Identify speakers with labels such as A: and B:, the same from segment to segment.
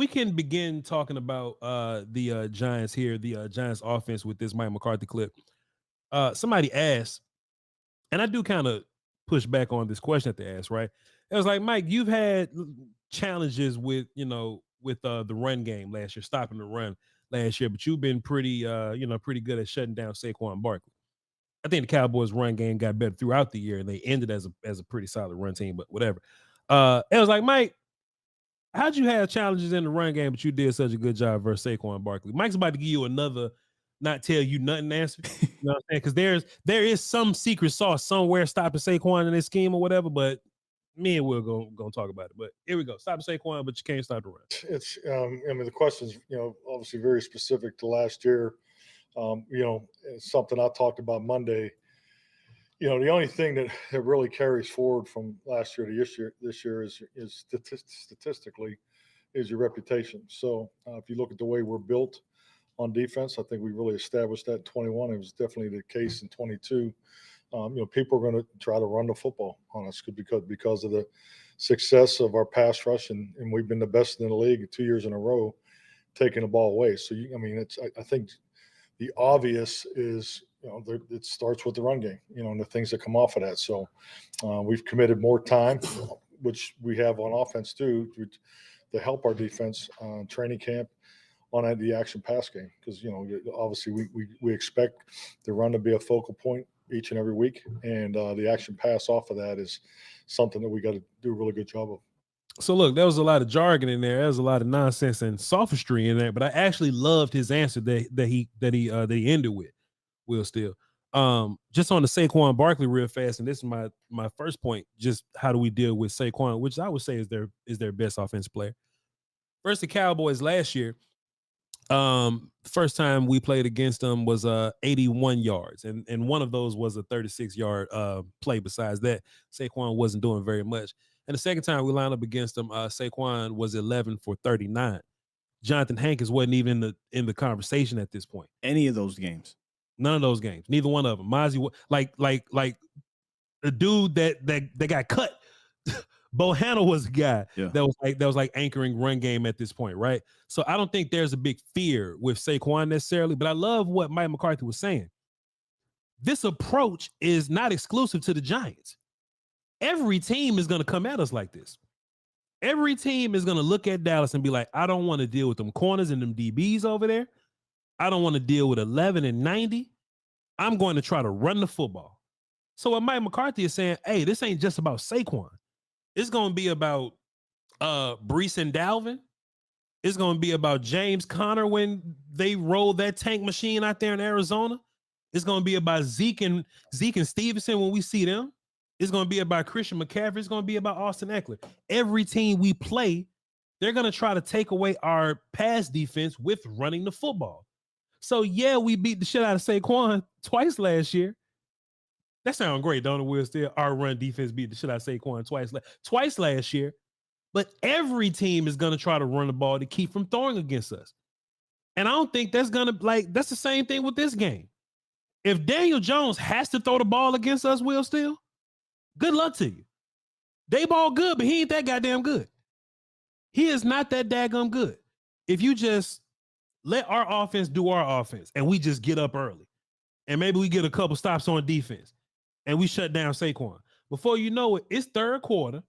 A: we can begin talking about the Giants here, the Giants offense with this Mike McCarthy clip. Somebody asked, and I do kind of push back on this question that they asked, right? It was like, Mike, you've had challenges with, with the run game last year, stopping the run last year, but you've been pretty, pretty good at shutting down Saquon Barkley. I think the Cowboys' run game got better throughout the year, and they ended as a pretty solid run team. But whatever. It was like, Mike, how'd you have challenges in the run game, but you did such a good job versus Saquon Barkley? Mike's about to give you another not tell you nothing answer. You know what I'm saying? Because there is some secret sauce somewhere stopping Saquon in this scheme or whatever, but me and Will gonna talk about it. But here we go. Stop Saquon, but you can't stop the run.
B: It's the question's, obviously very specific to last year. It's something I talked about Monday. The only thing that really carries forward from last year to this year is statistically is your reputation. So if you look at the way we're built on defense, I think we really established that in 21. It was definitely the case in 22. People are going to try to run the football on us because of the success of our pass rush, and we've been the best in the league 2 years in a row taking the ball away. So I think the obvious is it starts with the run game, and the things that come off of that. So we've committed more time, which we have on offense too, to help our defense training camp on the action pass game, because obviously we expect the run to be a focal point each and every week, and the action pass off of that is something that we got to do a really good job of.
A: So look, there was a lot of jargon in there. There was a lot of nonsense and sophistry in there, but I actually loved his answer that he ended with. Will Steele. Just on the Saquon Barkley real fast, and this is my first point. Just how do we deal with Saquon, which I would say is their best offensive player. First, the Cowboys last year. First time we played against them was 81 yards, and one of those was a 36-yard play. Besides that, Saquon wasn't doing very much. And the second time we lined up against them, Saquon was 11 for 39. Jonathan Hankins wasn't even in the conversation at this point.
C: Any of those games?
A: None of those games. Neither one of them. Mozzie, like the dude that got cut. Bohanna was the guy that was like anchoring run game at this point, right? So I don't think there's a big fear with Saquon necessarily, but I love what Mike McCarthy was saying. This approach is not exclusive to the Giants. Every team is going to come at us like this. Every team is going to look at Dallas and be like, I don't want to deal with them corners and them DBs over there. I don't want to deal with 11 and 90. I'm going to try to run the football. So what Mike McCarthy is saying, hey, this ain't just about Saquon. It's going to be about Breece and Dalvin. It's going to be about James Conner when they roll that tank machine out there in Arizona. It's going to be about Zeke and Stevenson when we see them. It's going to be about Christian McCaffrey. It's going to be about Austin Eckler. Every team we play, they're going to try to take away our pass defense with running the football. So, yeah, we beat the shit out of Saquon twice last year. That sounds great, don't it, Will? Still, our run defense beat the shit out of Saquon twice last year. But every team is going to try to run the ball to keep from throwing against us. And I don't think that's going to, that's the same thing with this game. If Daniel Jones has to throw the ball against us, Will Steele, good luck to you. They ball good, but he ain't that goddamn good. He is not that daggum good. If you just let our offense do our offense and we just get up early and maybe we get a couple stops on defense and we shut down Saquon. Before you know it, it's third quarter.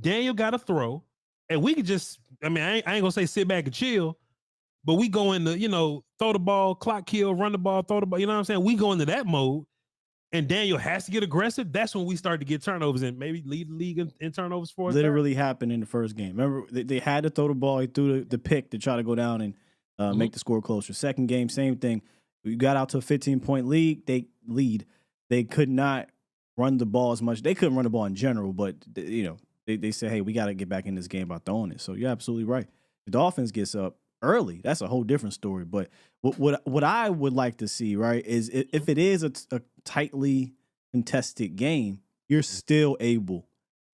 A: Daniel got to throw, and we could just, I ain't going to say sit back and chill, but we go into, throw the ball, clock kill, run the ball, throw the ball. You know what I'm saying? We go into that mode, and Daniel has to get aggressive. That's when we start to get turnovers and maybe lead the league in turnovers for us.
C: Literally happened in the first game. Remember, they had to throw the ball. He threw the pick to try to go down and make the score closer. Second game, same thing. We got out to a 15-point lead. They could not run the ball as much. They couldn't run the ball in general, but, they say, hey, we got to get back in this game by throwing it. So you're absolutely right. If the offense gets up early, that's a whole different story. But what I would like to see, right, is if it is a tightly contested game, you're still able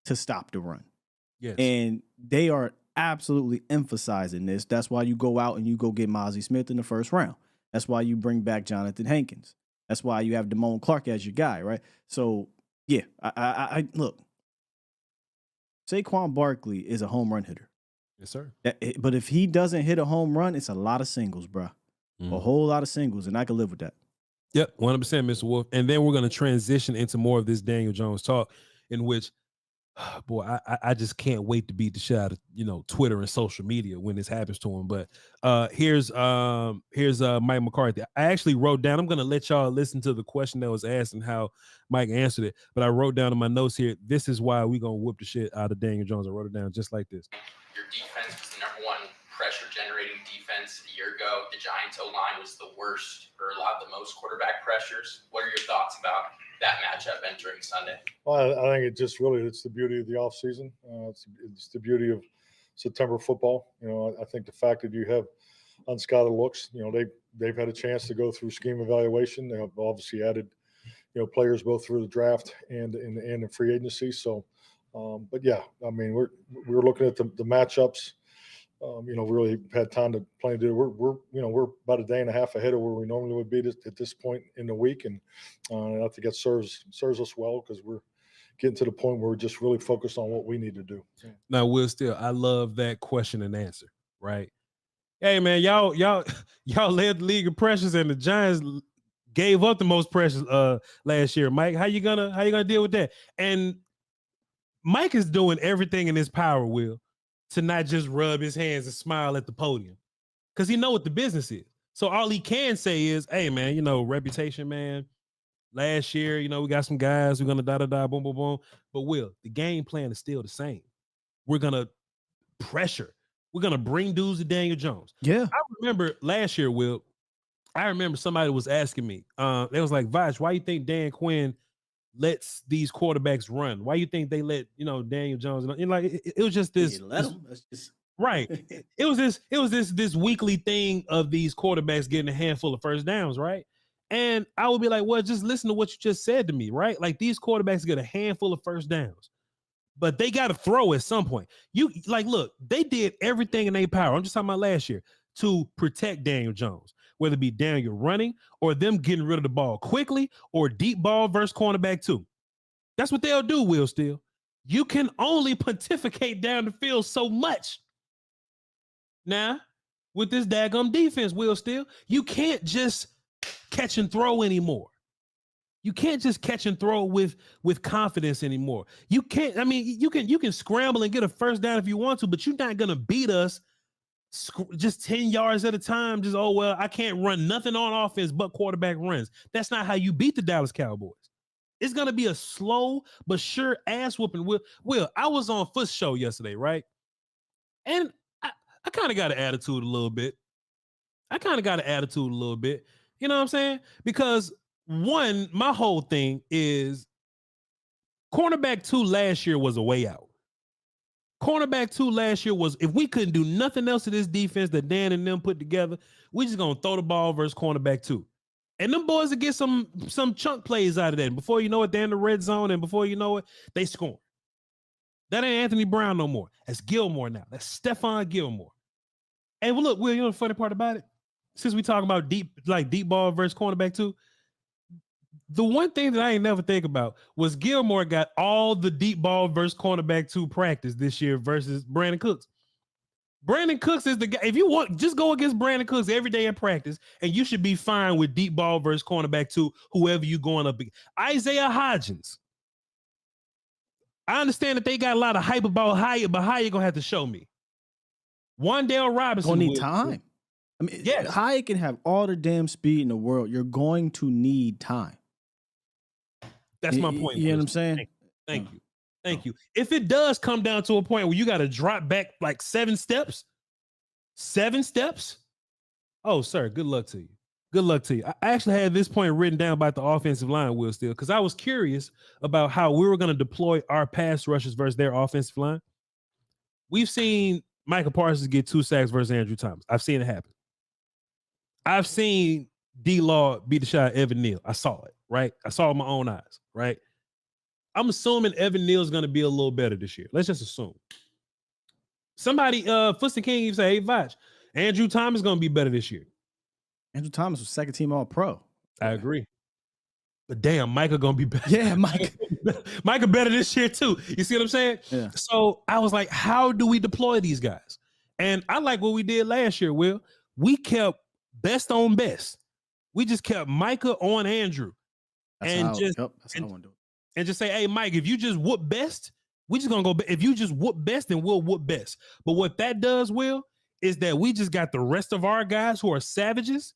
C: to stop the run.
A: Yes.
C: And they are absolutely emphasizing this. That's why you go out and you go get Mozzie Smith in the first round. That's why you bring back Jonathan Hankins. That's why you have Damone Clark as your guy, right? So, yeah, I look, Saquon Barkley is a home run hitter.
A: Yes, sir.
C: But if he doesn't hit a home run, it's a lot of singles, bro. A whole lot of singles, and I can live with that.
A: Yep, 100%, Mr. Wolf. And then we're going to transition into more of this Daniel Jones talk, in which, boy, I just can't wait to beat the shit out of Twitter and social media when this happens to him. But here's Mike McCarthy. I actually wrote down. I'm going to let y'all listen to the question that was asked and how Mike answered it. But I wrote down in my notes here. This is why we're going to whoop the shit out of Daniel Jones. I wrote it down just like this.
D: Your defense was the number one pressure-generating defense a year ago. The Giants' O-line was the worst or allowed the most quarterback pressures. What are your thoughts about that matchup entering Sunday?
B: Well, I think it's the beauty of the offseason. It's the beauty of September football. I think the fact that you have unscouted looks, they've had a chance to go through scheme evaluation. They've obviously added, players both through the draft and in free agency. So, but yeah, I mean, we're looking at the matchups. Really had time to play. We're about a day and a half ahead of where we normally would be at this point in the week, and I think that serves us well because we're getting to the point where we're just really focused on what we need to do.
A: Now, Will Steele, I love that question and answer. Right? Hey, man, y'all led the league of pressures, and the Giants gave up the most pressures last year. Mike, how you gonna deal with that? And Mike is doing everything in his power, Will, to not just rub his hands and smile at the podium, because he know what the business is. So all he can say is, hey, man, reputation, man. Last year, we got some guys, we're going to boom, boom, boom. But Will, the game plan is still the same. We're going to pressure. We're going to bring dudes to Daniel Jones.
C: Yeah.
A: I remember last year, Will, somebody was asking me, they was like, Voch, why you think Dan Quinn lets these quarterbacks run? Why you think they let Daniel Jones? And like it was just this.
C: Let them. That's just
A: right. It was this weekly thing of these quarterbacks getting a handful of first downs, right? And I would be like, well, just listen to what you just said to me, right? Like these quarterbacks get a handful of first downs, but they got to throw at some point. Look, they did everything in their power. I'm just talking about last year to protect Daniel Jones, whether it be Daniel running or them getting rid of the ball quickly or deep ball versus cornerback too. That's what they'll do, Will Steele. You can only pontificate down the field so much. Now, with this daggum defense, Will Steele, you can't just catch and throw anymore. You can't just catch and throw with confidence anymore. You can't, you can scramble and get a first down if you want to, but you're not going to beat us just 10 yards at a time. Just, I can't run nothing on offense but quarterback runs. That's not how you beat the Dallas Cowboys. It's going to be a slow but sure ass whooping. Will, I was on Foot's show yesterday, right? And I kind of got an attitude a little bit. You know what I'm saying? Because one, my whole thing is cornerback 2 last year was a way out. Cornerback 2 last year was, if we couldn't do nothing else to this defense that Dan and them put together, we just going to throw the ball versus cornerback 2. And them boys will get some chunk plays out of that. And before you know it, they're in the red zone. And before you know it, they score. That ain't Anthony Brown no more. That's Gilmore now. That's Stephon Gilmore. And well, look, Will, you know the funny part about it? Since we talking about deep ball versus cornerback 2, the one thing that I ain't never think about was Gilmore got all the deep ball versus cornerback 2 practice this year versus Brandon Cooks. Brandon Cooks is the guy. If you want, just go against Brandon Cooks every day in practice, and you should be fine with deep ball versus cornerback 2, whoever you going up against. Isaiah Hodgins. I understand that they got a lot of hype about Hyatt, but how you gonna have to show me? Wandale Robinson.
C: Gonna need time. I mean, yes. Hyatt can have all the damn speed in the world. You're going to need time.
A: That's my point.
C: You know what I'm saying?
A: Thank you. If it does come down to a point where you got to drop back like 7 steps, oh, sir, good luck to you. I actually had this point written down about the offensive line, Will Steele, because I was curious about how we were going to deploy our pass rushers versus their offensive line. We've seen Micah Parsons get 2 sacks versus Andrew Thomas. I've seen it happen. I've seen D-Law beat the shot at Evan Neal. I saw it, right? I saw it with my own eyes, right? I'm assuming Evan Neal is going to be a little better this year. Let's just assume. Somebody, Fuston King, even say, hey, Voch, Andrew Thomas is going to be better this year.
C: Andrew Thomas was second team All-Pro.
A: I agree. But damn, Micah going to be better.
C: Yeah,
A: Micah better this year too. You see what I'm saying?
C: Yeah.
A: So I was like, how do we deploy these guys? And I like what we did last year, Will. We kept best on best. We just kept Micah on Andrew.
C: That's how I want to do it.
A: And just say, hey, Mike, if you just whoop best, we just gonna go. If you just whoop best, then we'll whoop best. But what that does, Will, is that we just got the rest of our guys who are savages.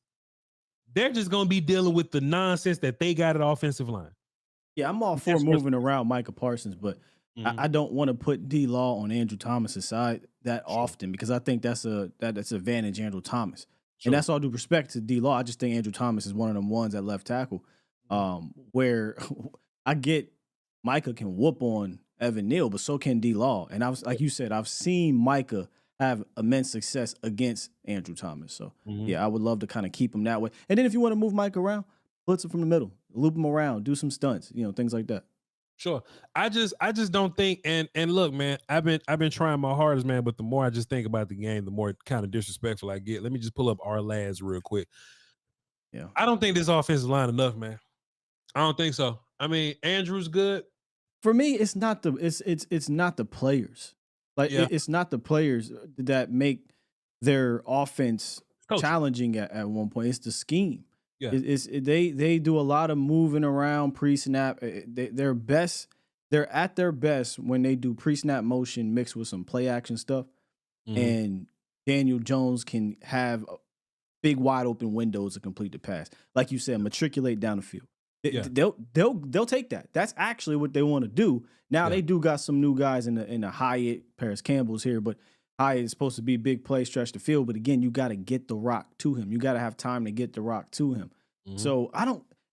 A: They're just gonna be dealing with the nonsense that they got at offensive line.
C: Yeah, I'm all for moving around Micah Parsons, but I don't want to put D-Law on Andrew Thomas's side that often because I think that's advantage Andrew Thomas. Sure. And that's all due respect to D-Law. I just think Andrew Thomas is one of them ones at left tackle where I get Micah can whoop on Evan Neal, but so can D-Law. And like you said, I've seen Micah have immense success against Andrew Thomas. So, yeah, I would love to kind of keep him that way. And then if you want to move Micah around, blitz him from the middle, loop him around, do some stunts, things like that.
A: Sure. I just don't think and look, man, I've been trying my hardest, man, but the more I just think about the game, the more kind of disrespectful I get. Let me just pull up our lads real quick.
C: Yeah.
A: I don't think this offensive line enough, man. I don't think so. I mean, Andrew's good.
C: For me, it's not it's not the players. It's not the players that make their offense challenging at one point. It's the scheme. Yeah. They do a lot of moving around pre-snap. They're at their best when they do pre-snap motion mixed with some play action stuff. And Daniel Jones can have big wide open windows to complete the pass. Like you said, matriculate down the field. They'll take that. That's actually what they want to do. Now they do got some new guys in the Hyatt, Paris Campbell's here, but Hyatt is supposed to be big play, stretch the field. But again, you got to get the rock to him. You got to have time to get the rock to him. So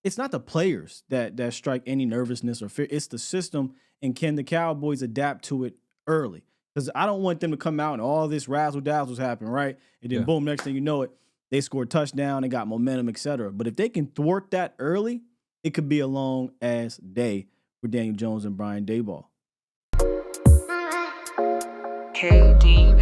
C: it's not the players that strike any nervousness or fear. It's the system. And can the Cowboys adapt to it early? Because I don't want them to come out and all this razzle-dazzle's happen, right? And then boom, next thing you know it, they score a touchdown, they got momentum, etc. But if they can thwart that early, it could be a long-ass day for Daniel Jones and Brian Daboll.
E: KD